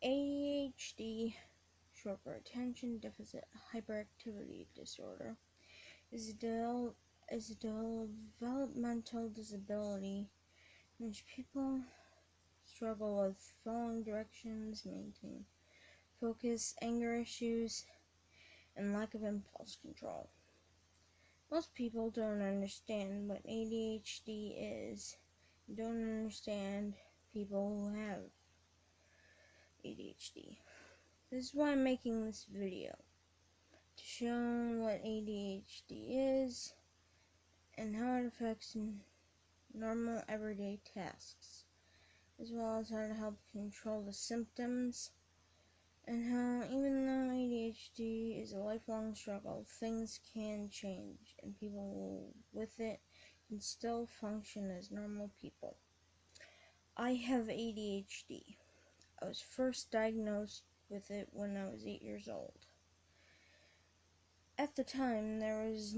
ADHD, short for Attention Deficit Hyperactivity Disorder, is a developmental disability in which people struggle with following directions, maintain focus, anger issues, and lack of impulse control. Most people don't understand what ADHD is, and don't understand people who have ADHD. This is why I'm making this video, to show what ADHD is and how it affects normal everyday tasks, as well as how to help control the symptoms, and how even though ADHD is a lifelong struggle, things can change and people with it can still function as normal people. I have ADHD. I was first diagnosed with it when I was 8 years old. At the time, there was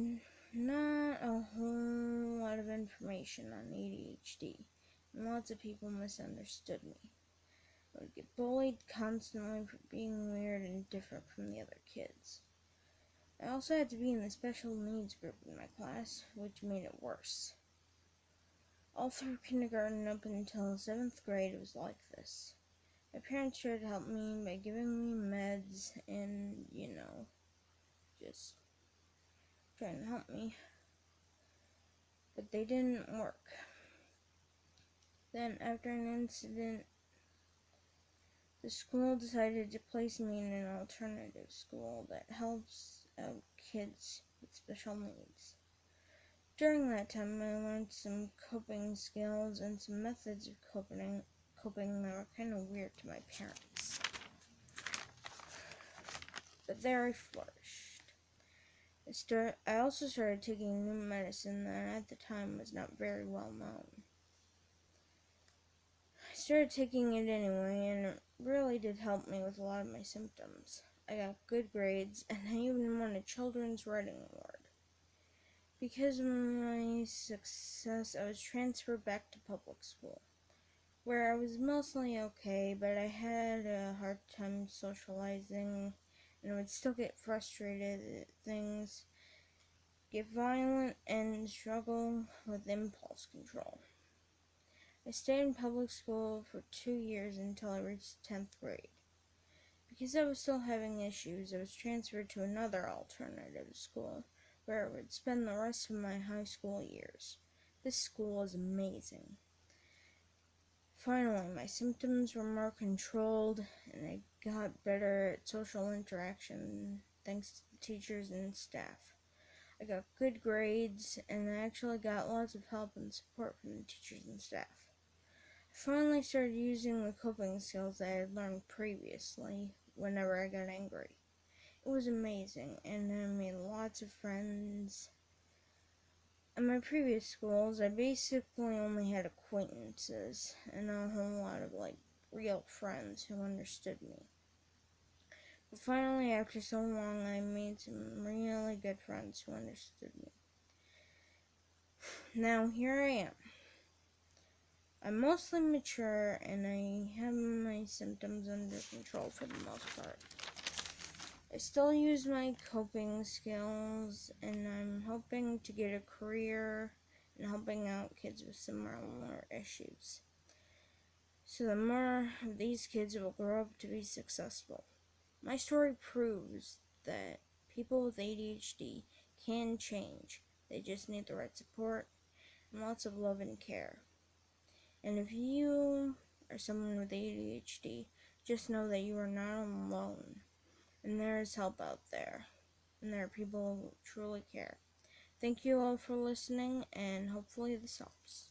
not a whole lot of information on ADHD, and lots of people misunderstood me. I would get bullied constantly for being weird and different from the other kids. I also had to be in the special needs group in my class, which made it worse. All through kindergarten up until 7th grade, it was like this. My parents tried to help me by giving me meds and, just trying to help me, but they didn't work. Then, after an incident, the school decided to place me in an alternative school that helps out kids with special needs. During that time, I learned some coping skills and some methods of coping that were kind of weird to my parents. But there I flourished. I also started taking new medicine that at the time was not very well known. I started taking it anyway, and it really did help me with a lot of my symptoms. I got good grades, and I even won a children's writing award. Because of my success, I was transferred back to public school, where I was mostly okay, but I had a hard time socializing, and I would still get frustrated at things, get violent, and struggle with impulse control. I stayed in public school for 2 years until I reached 10th grade. Because I was still having issues, I was transferred to another alternative school, where I would spend the rest of my high school years. This school is amazing. Finally, my symptoms were more controlled, and I got better at social interaction thanks to the teachers and staff. I got good grades, and I actually got lots of help and support from the teachers and staff. I finally started using the coping skills I had learned previously whenever I got angry. It was amazing, and I made lots of friends. At my previous schools, I basically only had acquaintances, and not a whole lot of, real friends who understood me. But finally, after so long, I made some really good friends who understood me. Now, here I am. I'm mostly mature, and I have my symptoms under control for the most part. I still use my coping skills, and I'm hoping to get a career in helping out kids with similar issues. So the more of these kids will grow up to be successful. My story proves that people with ADHD can change. They just need the right support and lots of love and care. And if you are someone with ADHD, just know that you are not alone. And there is help out there. And there are people who truly care. Thank you all for listening, and hopefully this helps.